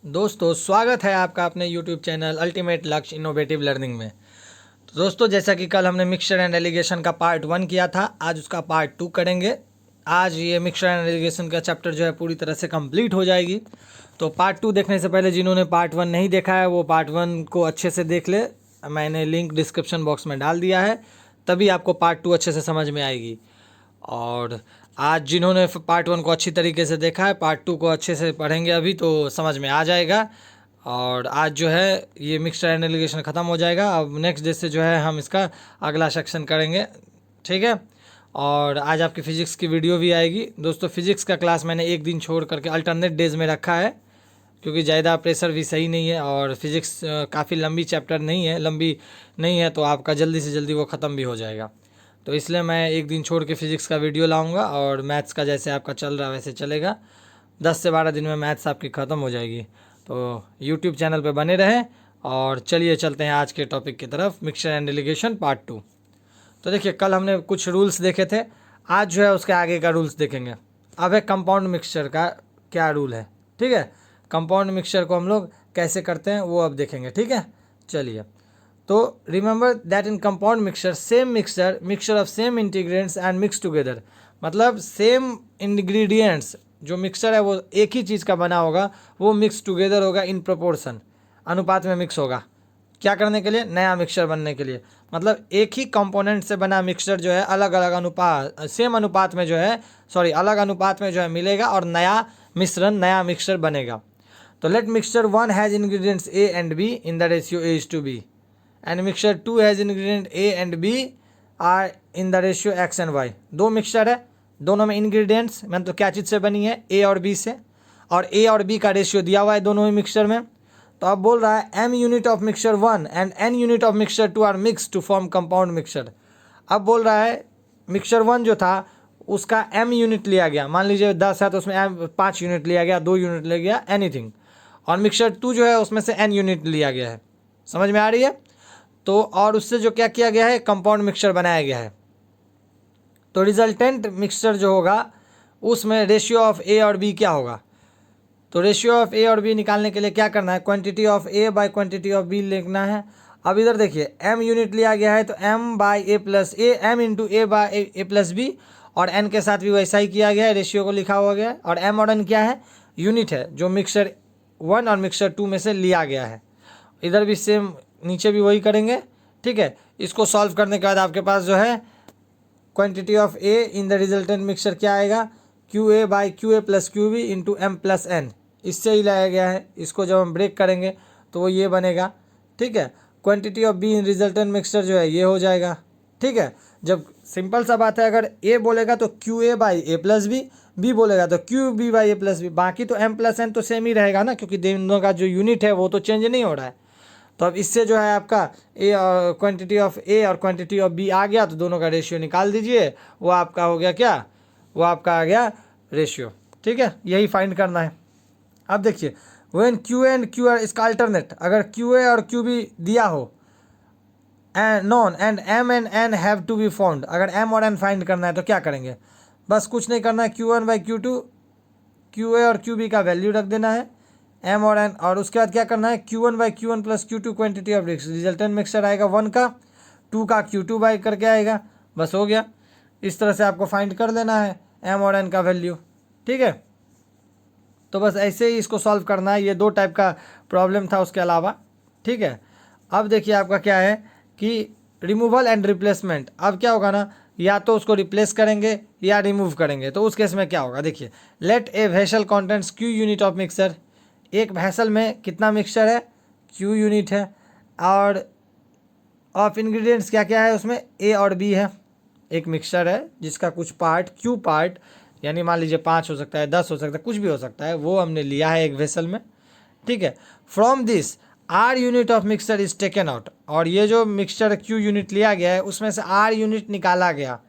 दोस्तों स्वागत है आपका अपने YouTube चैनल अल्टीमेट लक्ष्य इनोवेटिव लर्निंग में। तो दोस्तों जैसा कि कल हमने मिक्सचर एंड एलिगेशन का पार्ट 1 किया था, आज उसका पार्ट 2 करेंगे। आज ये मिक्सचर एंड एलिगेशन का चैप्टर जो है पूरी तरह से कंप्लीट हो जाएगी। तो पार्ट 2 देखने से पहले जिन्होंने पार्ट 1 नहीं देखा है वो पार्ट 1 को अच्छे से देख ले, मैंने लिंक डिस्क्रिप्शन बॉक्स में डाल दिया है, तभी आपको पार्ट 2 अच्छे से समझ में आएगी। और आज जिन्होंने पार्ट 1 को अच्छी तरीके से देखा है, पार्ट 2 को अच्छे से पढ़ेंगे अभी तो समझ में आ जाएगा। और आज जो है ये मिक्सचर एंड एलिगेशन ख़त्म हो जाएगा। अब नेक्स्ट डे से जो है हम इसका अगला सेक्शन करेंगे, ठीक है। और आज आपकी फ़िज़िक्स की वीडियो भी आएगी। दोस्तों फ़िज़िक्स का क्लास मैंने एक दिन छोड़ करके अल्टरनेट डेज में रखा है, क्योंकि ज़्यादा प्रेशर भी सही नहीं है और फिज़िक्स काफ़ी लंबी चैप्टर नहीं है, लंबी नहीं है, तो आपका जल्दी से जल्दी वो ख़त्म भी हो जाएगा। तो इसलिए मैं एक दिन छोड़ के फ़िज़िक्स का वीडियो लाऊंगा और मैथ्स का जैसे आपका चल रहा है वैसे चलेगा। 10 से 12 दिन में मैथ्स आपकी ख़त्म हो जाएगी। तो यूट्यूब चैनल पे बने रहें और चलिए चलते हैं आज के टॉपिक की तरफ, मिक्सचर एंड एलिगेशन पार्ट 2। तो देखिए कल हमने कुछ रूल्स देखे थे, आज जो है उसके आगे का रूल्स देखेंगे। अब है कंपाउंड मिक्सचर का क्या रूल है, ठीक है। कंपाउंड मिक्सचर को हम लोग कैसे करते हैं वो अब देखेंगे, ठीक है। चलिए, तो remember that in compound mixture same mixture of same ingredients and mix together, मतलब सेम इंग्रेडिएंट्स जो मिक्सचर है वो एक ही चीज़ का बना होगा, वो मिक्स टुगेदर होगा इन प्रोपोर्शन, अनुपात में मिक्स होगा। क्या करने के लिए? नया मिक्सचर बनने के लिए। मतलब एक ही कंपोनेंट से बना मिक्सचर जो है अलग अलग अनुपात, सेम अनुपात में जो है, सॉरी अलग अनुपात में जो है मिलेगा और नया मिश्रण, नया मिक्सचर बनेगा। तो let mixture 1 has ingredients A and B in the ratio A:B and mixture 2 has ingredient A and B are in the ratio X and Y। दो मिक्सचर है, दोनों में इंग्रेडिएंट्स मतलब तो क्या चीज़ से बनी है? A और B से, और A और B का रेशियो दिया हुआ है दोनों ही मिक्सचर में। तो अब बोल रहा है M unit of mixture 1 and N unit of mixture 2 are mix to form compound mixture. अब बोल रहा है मिक्सचर 1 जो था उसका M यूनिट लिया गया, मान लीजिए 10 है तो उसमें M 5 यूनिट लिया गया, 2 यूनिट लिया गया, एनीथिंग। और मिक्सचर 2 जो है उसमें से N यूनिट लिया गया है, समझ में आ रही है। तो और उससे जो क्या किया गया है, कंपाउंड मिक्सचर बनाया गया है। तो रिजल्टेंट मिक्सचर जो होगा उसमें रेशियो ऑफ A और B क्या होगा? तो रेशियो ऑफ A और B निकालने के लिए क्या करना है? Quantity of A bye quantity of B लिखना है। अब इधर देखिए M यूनिट लिया गया है तो M by A plus A, M into A by A plus B, और N के साथ भी वैसा ही किया गया है, रेशियो को लिखा हुआ गया है। और M और N क्या है? यूनिट है जो मिक्सचर 1 और मिक्सचर 2 में से लिया गया है। इधर भी सेम, नीचे भी वही करेंगे, ठीक है। इसको सॉल्व करने के बाद आपके पास जो है quantity of A in the resultant mixture क्या आएगा? QA by QA plus QB into M plus N, इससे ही लाया गया है। इसको जब हम ब्रेक करेंगे तो वो ये बनेगा, ठीक है। Quantity of B in resultant mixture जो है ये हो जाएगा, ठीक है। जब सिंपल सा बात है, अगर A बोलेगा तो QA by A plus B बोलेगा तो QB by A plus B, बाकी तो M प्लस N तो सेम ही रहेगा ना, क्योंकि दोनों का जो यूनिट है वो तो चेंज नहीं हो रहा है। तो अब इससे जो है आपका A और क्वांटिटी ऑफ A और क्वांटिटी ऑफ B आ गया, तो दोनों का रेशियो निकाल दीजिए, वो आपका हो गया क्या? वो आपका आ गया रेशियो, ठीक है। यही फाइंड करना है। अब देखिए when QA and Q are, इसका अल्टरनेट, अगर QA और QB दिया हो known and M and N have to be found, अगर M और N फाइंड करना है तो क्या करेंगे? बस कुछ नहीं करना है, Q1 बाई Q2, QA और QB का वैल्यू रख देना है, M और N, और उसके बाद क्या करना है? Q1 by Q1 plus Q2 quantity of resultant mixture आएगा 1 का, 2 का Q2 बाई करके आएगा, बस हो गया। इस तरह से आपको फाइंड कर लेना है M और N का वैल्यू, ठीक है। तो बस ऐसे ही इसको सॉल्व करना है। ये 2 टाइप का प्रॉब्लम था उसके अलावा, ठीक है। अब देखिए आपका क्या है कि रिमूवल एंड रिप्लेसमेंट। अब क्या होगा ना, या तो उसको रिप्लेस करेंगे या रिमूव करेंगे। तो उस केस में क्या होगा? देखिए let a vessel contents Q unit of mixture, एक वेसल में कितना मिक्सचर है? Q यूनिट है, और ऑफ इंग्रेडिएंट्स क्या क्या है उसमें? A और B है। एक मिक्सचर है जिसका कुछ पार्ट Q पार्ट, यानी मान लीजिए 5 हो सकता है, 10 हो सकता है, कुछ भी हो सकता है, वो हमने लिया है एक वेसल में, ठीक है। From this R unit of mixture is taken out, और ये जो मिक्सचर Q यूनिट लिया गया है उसमें से R यूनिट निकाला गया,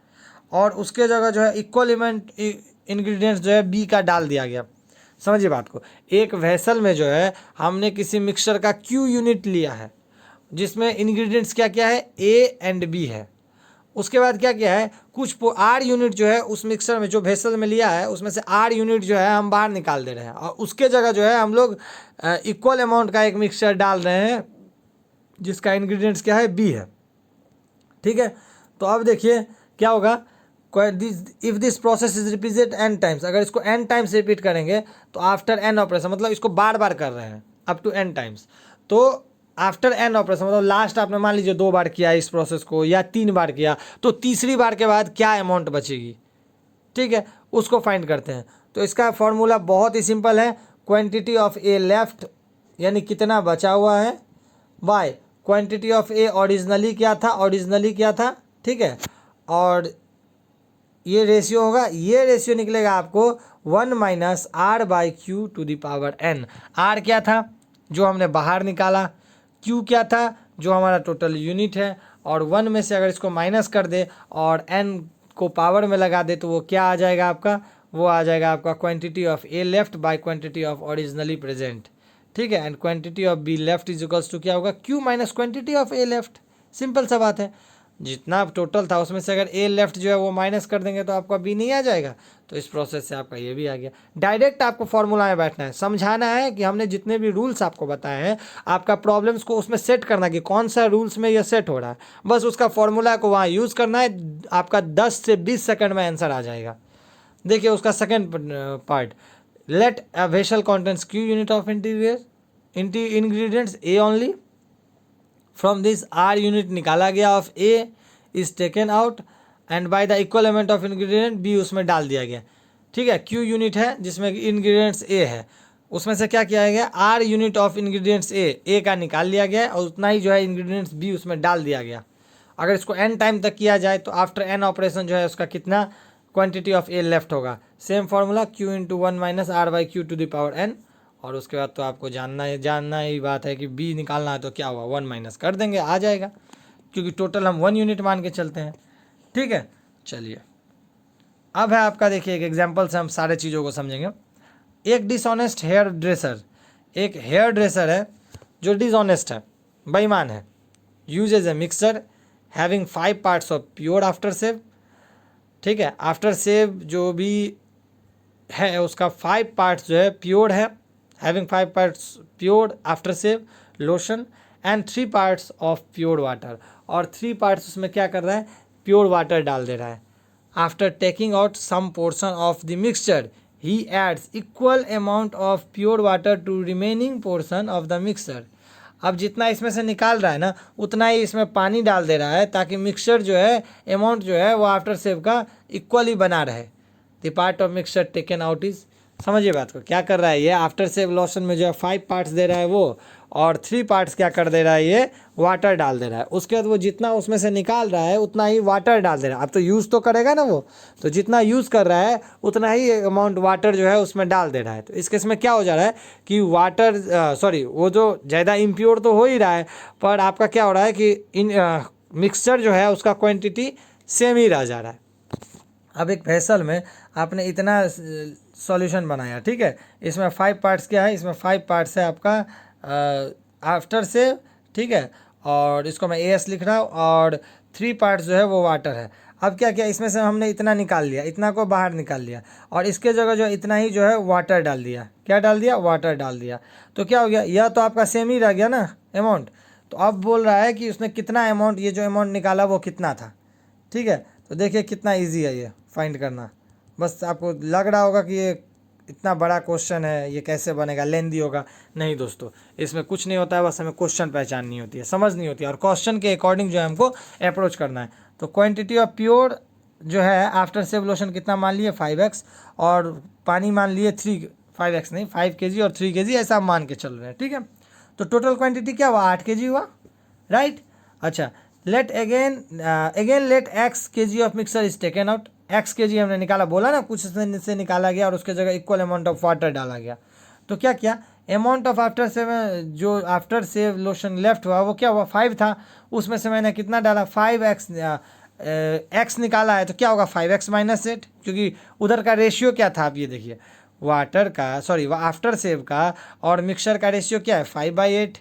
और उसके जगह जो है इक्वल इंग्रेडिएंट्स जो है B का डाल दिया गया। समझिए बात को, एक वेसल में जो है हमने किसी मिक्सचर का Q यूनिट लिया है जिसमें इंग्रेडिएंट्स क्या क्या है? A एंड B है। उसके बाद क्या किया है, कुछ आर यूनिट जो है उस मिक्सर में जो वेसल में लिया है उसमें से आर यूनिट जो है हम बाहर निकाल दे रहे हैं और उसके जगह जो है हम लोग इक्वल अमाउंट का एक मिक्सचर डाल रहे हैं जिसका इंग्रेडिएंट्स क्या है, बी है। ठीक है, तो अब देखिए क्या होगा, if this process is repeated n times, अगर इसको एन टाइम्स रिपीट करेंगे तो आफ्टर एन ऑपरेशन, मतलब इसको बार बार कर रहे हैं अप टू एन टाइम्स, तो आफ्टर एन ऑपरेशन मतलब लास्ट आपने मान लीजिए 2 बार किया इस प्रोसेस को या 3 बार किया, तो तीसरी बार के बाद क्या अमाउंट बचेगी, ठीक है, उसको फाइंड करते हैं। तो इसका फॉर्मूला बहुत ही सिंपल है, क्वांटिटी ऑफ ए लेफ्ट यानी कितना बचा हुआ है, bye quantity of A originally क्या था, ठीक है, और ये रेशियो होगा, ये रेशियो निकलेगा आपको 1 minus r by q to the power n. R क्या था जो हमने बाहर निकाला, क्यू क्या था जो हमारा टोटल यूनिट है, और 1 में से अगर इसको माइनस कर दे और एन को पावर में लगा दे तो वो क्या आ जाएगा आपका, वो आ जाएगा आपका quantity of a left by quantity of originally present. ठीक है, and quantity of b left is equals to क्या होगा, q minus quantity of a left. Simple सा बात है, जितना टोटल था उसमें से अगर ए लेफ्ट जो है वो माइनस कर देंगे तो आपका बी नहीं आ जाएगा, तो इस प्रोसेस से आपका ये भी आ गया। डायरेक्ट आपको फॉर्मूला में बैठना है, समझाना है कि हमने जितने भी रूल्स आपको बताए हैं आपका प्रॉब्लम्स को उसमें सेट करना कि कौन सा रूल्स में ये सेट हो रहा है, बस उसका फॉर्मूला को वहाँ यूज़ करना है, आपका 10 से 20 सेकंड में आंसर आ जाएगा। देखिए उसका second part, let a vessel contents q unit of ingredients a only, from this r unit निकाला गया of a is taken out and by the equal amount of ingredient b उसमें डाल दिया गया। ठीक है, क्यू यूनिट है जिसमें इंग्रेडिएंट्स ए है, उसमें से क्या किया गया, आर यूनिट ऑफ इंग्रेडिएंट्स ए का निकाल लिया गया और उतना ही जो है इंग्रेडिएंट्स बी उसमें डाल दिया गया। अगर इसको एन टाइम तक किया जाए तो आफ्टर एन ऑपरेशन जो है उसका कितना क्वांटिटी ऑफ ए लेफ्ट होगा, same formula q into 1 minus r by q to the power n, और उसके बाद तो आपको जानना ही बात है कि बी निकालना है तो क्या हुआ, 1 माइनस कर देंगे आ जाएगा, क्योंकि टोटल हम 1 यूनिट मान के चलते हैं। ठीक है, चलिए अब है आपका, देखिए एक एग्जांपल से हम सारे चीज़ों को समझेंगे। एक डिसऑनेस्ट हेयर ड्रेसर, एक हेयर ड्रेसर है जो डिसऑनेस्ट है, बेईमान है, usage A mixer having 5 parts of pure after save. ठीक है, आफ्टर सेव जो भी है उसका 5 पार्ट्स जो है प्योर है, having 5 parts pure after save lotion and 3 parts of pure water, और 3 पार्ट्स उसमें क्या कर रहा है, प्योर वाटर डाल दे रहा है। After taking out some portion of the mixture he adds equal amount of pure water to remaining portion of the mixture. अब जितना इसमें से निकाल रहा है ना उतना ही इसमें पानी डाल दे रहा है ताकि मिक्सचर जो है अमाउंट जो है वो आफ्टर सेव का इक्वल ही बना रहे। The part of mixture taken out is, समझिए बात को, क्या कर रहा है ये, आफ्टर सेव लोशन में जो है 5 पार्ट्स दे रहा है वो, और 3 पार्ट्स क्या कर दे रहा है, ये वाटर डाल दे रहा है। उसके बाद वो जितना उसमें से निकाल रहा है उतना ही वाटर डाल दे रहा है। अब तो यूज़ तो करेगा ना वो, तो जितना यूज़ कर रहा है उतना ही अमाउंट वाटर जो है उसमें डाल दे रहा है। तो इस केस में क्या हो जा रहा है कि वाटर वो जो ज़्यादा इम्प्योर तो हो ही रहा है, पर आपका क्या हो रहा है कि मिक्सचर जो है उसका क्वान्टिटी सेम ही रह जा रहा है। अब एक वेसल में आपने इतना सॉल्यूशन बनाया, ठीक है, इसमें 5 पार्ट्स क्या है, इसमें 5 पार्ट्स है आपका आफ्टर से, ठीक है, और इसको मैं एस लिख रहा हूँ, और 3 पार्ट्स जो है वो वाटर है। अब क्या किया, इसमें से हमने इतना निकाल लिया, इतना को बाहर निकाल लिया, और इसके जगह जो इतना ही जो है वाटर डाल दिया। क्या डाल दिया, वाटर डाल दिया। तो क्या हो गया, यह तो आपका सेम ही रह गया ना अमाउंट। तो अब बोल रहा है कि उसने कितना अमाउंट, ये जो अमाउंट निकाला वो कितना था। ठीक है, तो देखिए कितना ईजी है ये फाइंड करना। बस आपको लग रहा होगा कि ये इतना बड़ा क्वेश्चन है, ये कैसे बनेगा, लेंदी होगा। नहीं दोस्तों, इसमें कुछ नहीं होता है, बस हमें क्वेश्चन पहचाननी होती है, समझनी होती है, और क्वेश्चन के अकॉर्डिंग जो है हमको अप्रोच करना है। तो क्वांटिटी ऑफ प्योर जो है आफ्टर सेव लोशन कितना मान लिए 5x, और पानी मान लिए 5x नहीं 5 kg और 3 kg ऐसा मान के चल रहे हैं। ठीक है, तो टोटल क्वांटिटी क्या हुआ, 8 kg हुआ, राइट। अच्छा, let again let x kg of mixer is taken out. x kg हमने निकाला, बोला ना कुछ से निकाला गया और उसके जगह इक्वल अमाउंट ऑफ वाटर डाला गया। तो क्या किया, अमाउंट ऑफ आफ्टर सेव जो आफ्टर सेव लोशन लेफ्ट हुआ वो क्या हुआ, 5 था, उसमें से मैंने कितना डाला 5x, x निकाला है तो क्या होगा 5x माइनस 8, क्योंकि उधर का रेशियो क्या था, आप ये देखिए वाटर का आफ्टर सेव का और मिक्सर का रेशियो क्या है 5/8।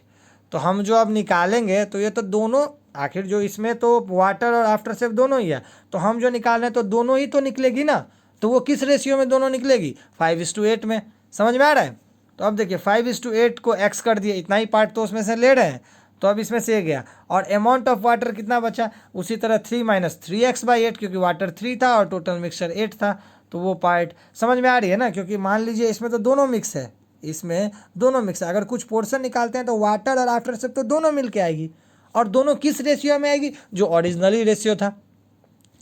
तो हम जो अब निकालेंगे तो ये तो दोनों आखिर जो इसमें तो वाटर और आफ्टर सेव दोनों ही है, तो हम जो निकाल रहे हैं तो दोनों ही तो निकलेगी ना। तो वो किस रेशियो में दोनों निकलेगी? 5:8 में। समझ में आ रहा है? तो अब देखिए 5:8 को x कर दिए, इतना ही पार्ट तो उसमें से ले रहे हैं, तो अब इसमें से ये गया। और अमाउंट ऑफ वाटर कितना बचा? उसी तरह 3 - 3x/8, क्योंकि वाटर 3 था और टोटल मिक्सचर 8 था, तो वो पार्ट समझ में आ रही है ना। क्योंकि मान लीजिए इसमें तो दोनों मिक्स है, इसमें दोनों मिक्स है। अगर कुछ पोर्शन निकालते हैं तो वाटर और आफ्टर सेव तो दोनों मिल के आएगी, और दोनों किस रेशियो में आएगी? जो ओरिजिनली रेशियो था।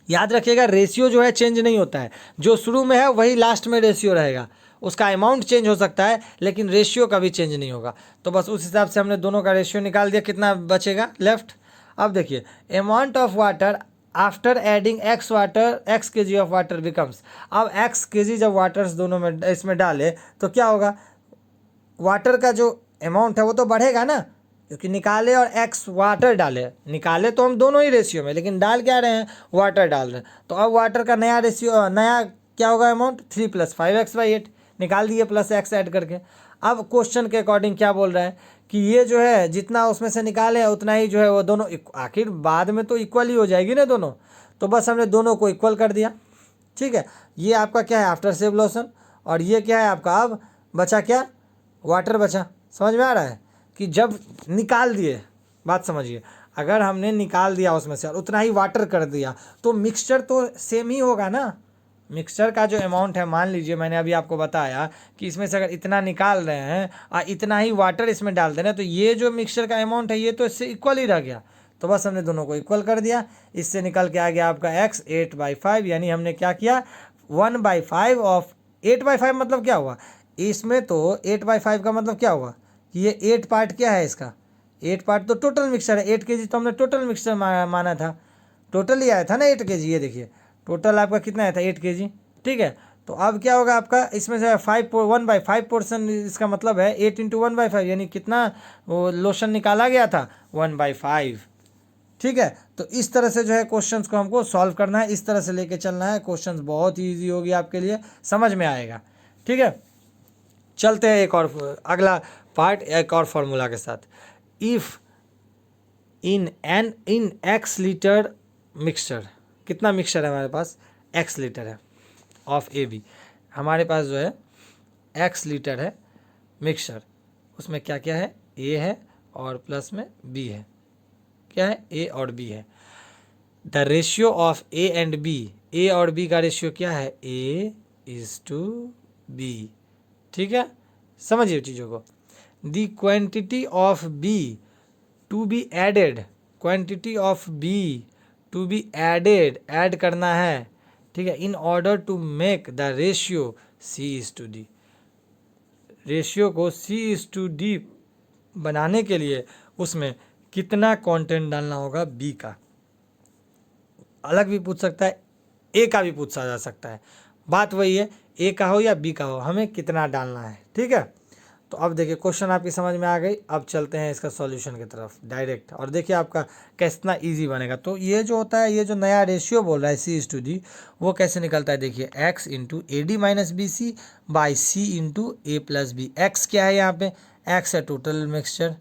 याद रखिएगा, रेशियो जो है चेंज नहीं होता है, जो शुरू में है वही लास्ट में रेशियो रहेगा। उसका अमाउंट चेंज हो सकता है लेकिन रेशियो कभी चेंज नहीं होगा। तो बस उस हिसाब से हमने दोनों का रेशियो निकाल दिया। कितना बचेगा लेफ्ट? अब देखिए amount of water after adding x water, x kg of water becomes. अब x kg जब वाटर्स दोनों में इसमें डाले तो क्या होगा? वाटर का जो अमाउंट है वो तो बढ़ेगा ना, क्योंकि निकाले और x वाटर डाले। निकाले तो हम दोनों ही रेशियो में, लेकिन डाल क्या रहे हैं? वाटर डाल रहे हैं। तो अब वाटर का नया रेशियो, नया क्या होगा अमाउंट? 3 + 5x/8 निकाल दिए, प्लस x ऐड करके। अब क्वेश्चन के अकॉर्डिंग क्या बोल रहा है कि ये जो है जितना उसमें से निकाले हैं उतना ही जो है वो दोनों आखिर बाद में तो इक्वल ही हो जाएगी ना दोनों। तो बस हमने दोनों को इक्वल कर दिया। ठीक है, ये आपका क्या है? After save Lawson. और ये क्या है आपका? अब बचा क्या? वाटर बचा। समझ में आ रहा है कि जब निकाल दिए, बात समझिए, अगर हमने निकाल दिया उसमें से और उतना ही वाटर कर दिया तो मिक्सचर तो सेम ही होगा ना। मिक्सचर का जो अमाउंट है, मान लीजिए मैंने अभी आपको बताया कि इसमें से अगर इतना निकाल रहे हैं और इतना ही वाटर इसमें डाल दे रहे हैं, तो ये जो मिक्सचर का अमाउंट है ये तो इससे इक्वल ही रह गया। तो बस हमने दोनों को इक्वल कर दिया। इससे निकल के आ गया आपका x 8/5, यानी हमने क्या किया? 1/5 ऑफ 8/5 मतलब क्या हुआ? इसमें तो 8/5 का मतलब क्या हुआ कि ये 8 पार्ट क्या है इसका? 8 पार्ट तो टोटल मिक्सचर है। 8 kg तो हमने टोटल मिक्सचर माना था, टोटल ही आया था ना 8 kg। ये देखिए टोटल आपका कितना आया था? 8 kg। ठीक है, तो अब क्या होगा आपका? इसमें से 1/5 पोर्सन, इसका मतलब है 8 × 1/5, यानी कितना वो लोशन निकाला गया था? 1/5। ठीक है, तो इस तरह से जो है क्वेश्चंस को हमको सॉल्व करना है, इस तरह से लेके चलना है। क्वेश्चंस बहुत ही ईजी होगी आपके लिए, समझ में आएगा। ठीक है, चलते हैं एक और अगला पार्ट, एक और फॉर्मूला के साथ। If in x litre mixture, कितना मिक्सचर है हमारे पास? x लीटर है ऑफ AB। हमारे पास जो है x लीटर है मिक्सचर, उसमें क्या क्या है? A है और प्लस में B है। क्या है? A और B है। The ratio of A and B, A और B का रेशियो क्या है? A/B। ठीक है, समझिए चीज़ों को। The quantity of B to be added, quantity of B to be added, add करना है। ठीक है, in order to make the ratio C/D। Ratio को C/D बनाने के लिए उसमें कितना कंटेंट डालना होगा B का? अलग भी पूछ सकता है, A का भी पूछा जा सकता है। बात वही है, A का हो या B का हो, हमें कितना डालना है। ठीक है, तो अब देखिए क्वेश्चन आपकी समझ में आ गई। अब चलते हैं इसका सॉल्यूशन की तरफ डायरेक्ट, और देखिए आपका कितना इजी बनेगा। तो ये जो होता है, ये जो नया रेशियो बोल रहा है C/D, वो कैसे निकलता है? देखिए x × AD - BC by C × A + B। x क्या है यहाँ पे? x है टोटल मिक्सचर।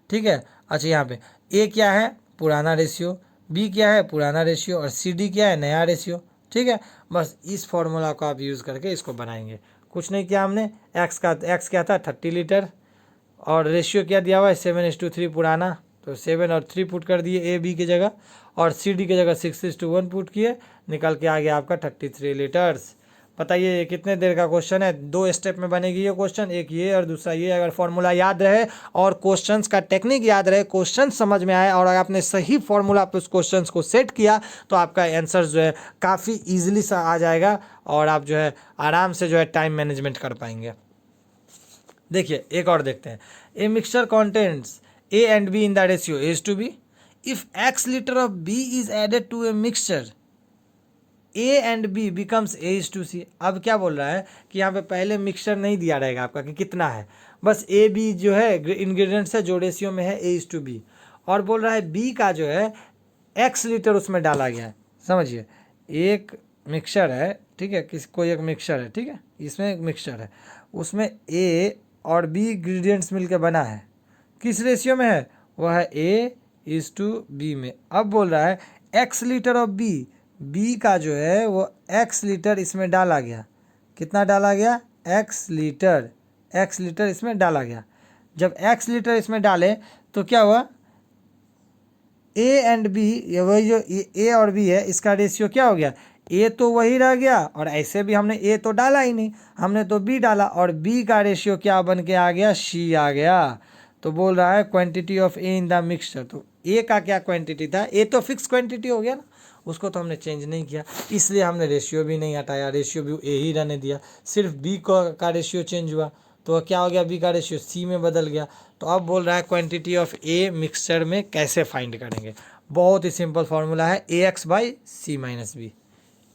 ठीक है, अच्छा यहाँ पे A क्या है? पुराना रेशियो। B क्या है? पुराना रेशियो। और CD क्या है? नया रेशियो। ठीक है, बस इस फॉर्मूला को आप यूज़ करके इसको बनाएंगे। कुछ नहीं किया हमने। एक्स क्या था? 30 लीटर, और रेशियो क्या दिया हुआ है? 7:3 पुराना, तो 7 और 3 पुट कर दिए AB की जगह, और CD की जगह 6:1 पुट किए, निकल के आ गया आपका 33 लीटर्स। बताइए ये कितने देर का क्वेश्चन है? 2 स्टेप में बनेगी ये क्वेश्चन, एक ये और दूसरा ये। अगर फॉर्मूला याद रहे और क्वेश्चंस का टेक्निक याद रहे, क्वेश्चन समझ में आए और अगर आपने सही फॉर्मूला पे उस क्वेश्चन को सेट किया, तो आपका आंसर जो है काफ़ी ईजिली सा आ जाएगा और आप जो है आराम से जो है टाइम मैनेजमेंट कर पाएंगे। देखिए एक और देखते हैं। ए mixture contents A and B in the ratio A/B. If x liter of B is added to a mixture, A and B becomes A/C। अब क्या बोल रहा है कि यहाँ पे पहले मिक्सचर नहीं दिया रहेगा आपका कि कितना है, बस A B जो है इंग्रेडिएंट्स है जो रेशियो में है A/B, और बोल रहा है B का जो है x लीटर उसमें डाला गया है। समझिए एक मिक्सचर है, ठीक है, कोई एक मिक्सचर है, ठीक है, इसमें एक मिक्सचर है, उसमें A और B इंग्रेडिएंट्स मिलकर बना है। किस रेशियो में है? वह है इज टू बी में। अब बोल रहा है x litre of b, b का जो है वो एक्स लीटर इसमें डाला गया। कितना डाला गया? एक्स लीटर इसमें डाला गया। जब एक्स लीटर इसमें डाले तो क्या हुआ? ए एंड बी, ये वही जो ए और बी है इसका रेशियो क्या हो गया? ए तो वही रह गया और ऐसे भी हमने ए तो डाला ही नहीं, हमने तो बी डाला और बी का रेशियो क्या बन के आ गया? सी आ गया। तो बोल रहा है quantity of A in the mixture. तो ए का क्या क्वांटिटी था? ए तो फिक्स क्वांटिटी हो गया ना, उसको तो हमने चेंज नहीं किया, इसलिए हमने रेशियो भी नहीं हटाया, रेशियो भी ए ही रहने दिया। सिर्फ बी का रेशियो चेंज हुआ तो क्या हो गया? बी का रेशियो सी में बदल गया। तो अब बोल रहा है क्वांटिटी ऑफ ए मिक्सचर में कैसे फाइंड करेंगे? बहुत ही सिंपल फॉर्मूला है, A X by C minus B.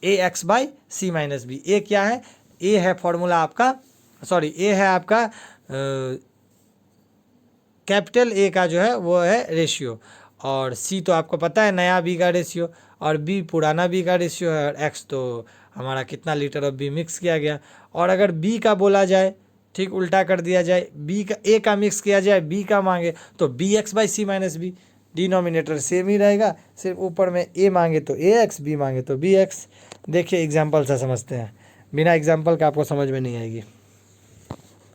A X by C minus B. A क्या है? ए है फॉर्मूला आपका, सॉरी ए है आपका कैपिटल ए का जो है वो है रेशियो, और सी तो आपको पता है नया बी का रेशियो, और बी पुराना बी का रेशियो है, और एक्स तो हमारा कितना लीटर ऑफ बी मिक्स किया गया। और अगर बी का बोला जाए, ठीक उल्टा कर दिया जाए, बी का ए का मिक्स किया जाए, बी का मांगे तो B X by C minus B, denominator same ही रहेगा, सिर्फ ऊपर में ए मांगे तो ए एक्स, बी मांगे तो बी एक्स। देखिए एग्जाम्पल से समझते हैं, बिना एग्जाम्पल का आपको समझ में नहीं आएगी।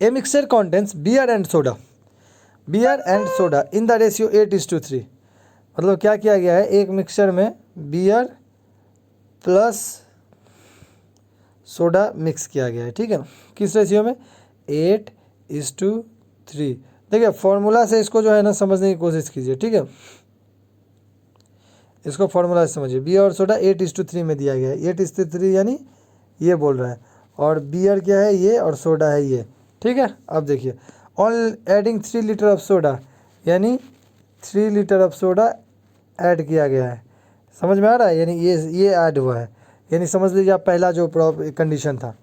A mixture contents beer and soda in the ratio 8:3। मतलब क्या किया गया है? एक मिक्सचर में बियर प्लस सोडा मिक्स किया गया है, ठीक है। किस रेशियो में? 8:3। देखिए फॉर्मूला से इसको जो है ना समझने की कोशिश कीजिए, ठीक है। इसको फॉर्मूला से समझिए, बियर और सोडा 8:3 में दिया गया है। 8:3 यानी ये बोल रहा है, और बियर क्या है? ये, और सोडा है ये, ठीक है। अब देखिए on adding 3 litre of soda, यानी 3 लीटर ऑफ सोडा ऐड किया गया है। समझ में आ रहा है? यानी ये ऐड हुआ है, यानी समझ लीजिए आप पहला जो कंडीशन था,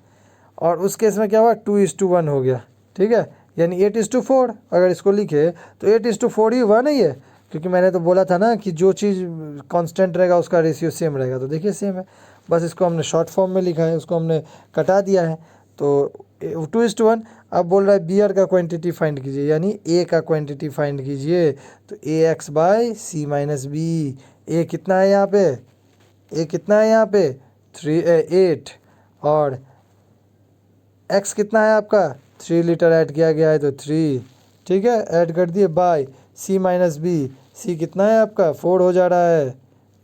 और उस केस में क्या हुआ? 2:1 हो गया, ठीक है। यानी 8:4 अगर इसको लिखे तो 8:4 ही हुआ ना ये, क्योंकि मैंने तो बोला था ना कि जो चीज़ कांस्टेंट रहेगा उसका रेशियो सेम रहेगा। तो देखिए सेम है, बस इसको हमने शॉर्ट फॉर्म में लिखा है, उसको हमने कटा दिया है। तो 2:1। अब बोल रहा है बियर का क्वांटिटी फाइंड कीजिए, यानी ए का क्वांटिटी फाइंड कीजिए। तो A X by C minus B. A कितना है यहाँ पे? ए कितना है यहाँ पे? 8, और एक्स कितना है आपका? 3 लीटर ऐड किया गया है तो 3, ठीक है, ऐड कर दिए, बाय सी माइनस बी। सी कितना है आपका? 4 हो जा रहा है,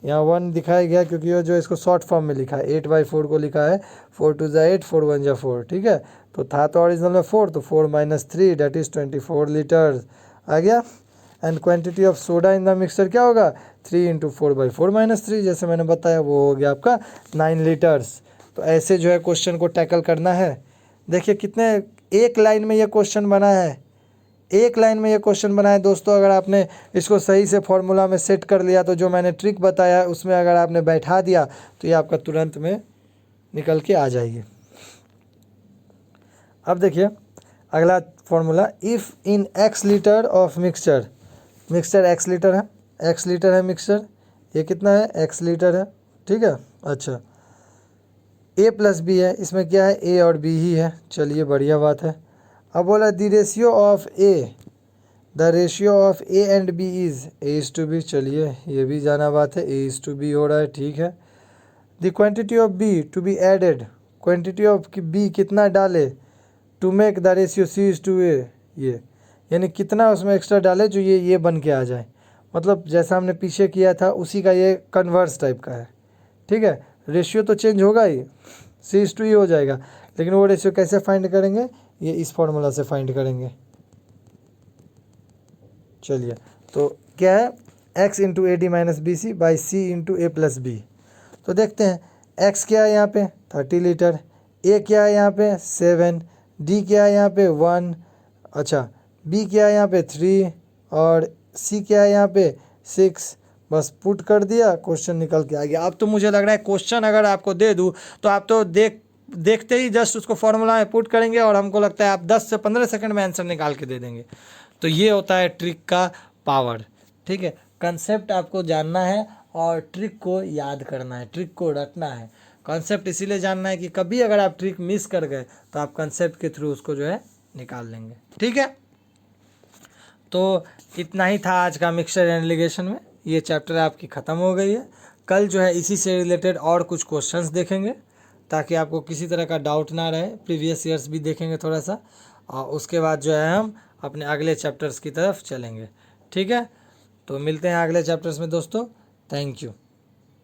यहाँ 1 दिखाया गया क्योंकि वो जो इसको शॉर्ट फॉर्म में लिखा है, 8/4 को लिखा है, 4 2 जा 8, 4 1 जा 4, ठीक है। तो था तो ओरिजिनल में 4, तो 4 - 3 डेट इज़ 24 लीटर आ गया। And quantity of soda in the mixture क्या होगा? 3 × 4/4 - 3, जैसे मैंने बताया वो हो गया आपका 9 लीटर्स। तो ऐसे जो है क्वेश्चन को टैकल करना है। देखिए कितने एक लाइन में ये क्वेश्चन बना है, एक लाइन में ये क्वेश्चन बना है दोस्तों। अगर आपने इसको सही से फॉर्मूला में सेट कर लिया, तो जो मैंने ट्रिक बताया है उसमें अगर आपने बैठा दिया तो ये आपका तुरंत में निकल के आ जाएगी। अब देखिए अगला formula, if in x litre of mixture x litre है मिक्सचर, ये कितना है? x लीटर है, ठीक है। अच्छा a + b है, इसमें क्या है? a और b ही है, चलिए बढ़िया बात है। अब बोला the ratio of a and b is a:b, चलिए ये भी जाना बात है, a:b हो रहा है, ठीक है। The quantity of b to be added, quantity of b कितना डाले to make the ratio c:a, ये यानी कितना उसमें एक्स्ट्रा डाले जो ये बन के आ जाए। मतलब जैसा हमने पीछे किया था उसी का ये कन्वर्स टाइप का है, ठीक है। रेशियो तो चेंज होगा ही, c:a हो जाएगा, लेकिन वो रेशियो कैसे फाइंड करेंगे? ये इस फॉर्मूला से फाइंड करेंगे। चलिए तो क्या है? x × AD - BC by C × A + B। तो देखते हैं x क्या है यहाँ पे? 30 लीटर, a क्या है यहाँ पे? 7, d क्या है यहाँ पे? 1, अच्छा b क्या है यहाँ पे? 3, और c क्या है यहाँ पे? 6। बस पुट कर दिया, क्वेश्चन निकल के आ गया। अब तो मुझे लग रहा है क्वेश्चन अगर आपको दे दूँ तो आप तो देखते ही जस्ट उसको फॉर्मूला में पुट करेंगे, और हमको लगता है आप 10 से 15 सेकंड में आंसर निकाल के दे देंगे। तो ये होता है ट्रिक का पावर, ठीक है। कंसेप्ट आपको जानना है और ट्रिक को याद करना है, ट्रिक को रटना है। कॉन्सेप्ट इसीलिए जानना है कि कभी अगर आप ट्रिक मिस कर गए तो आप कंसेप्ट के थ्रू उसको जो है निकाल लेंगे, ठीक है। तो इतना ही था आज का मिक्सचर एंड एलिगेशन में। ये चैप्टर आपकी ख़त्म हो गई है। कल जो है इसी से रिलेटेड और कुछ क्वेश्चंस देखेंगे ताकि आपको किसी तरह का डाउट ना रहे। प्रीवियस ईयर्स भी देखेंगे थोड़ा सा, और उसके बाद जो है हम अपने अगले चैप्टर्स की तरफ चलेंगे। ठीक है, तो मिलते हैं अगले चैप्टर्स में दोस्तों। Thank you.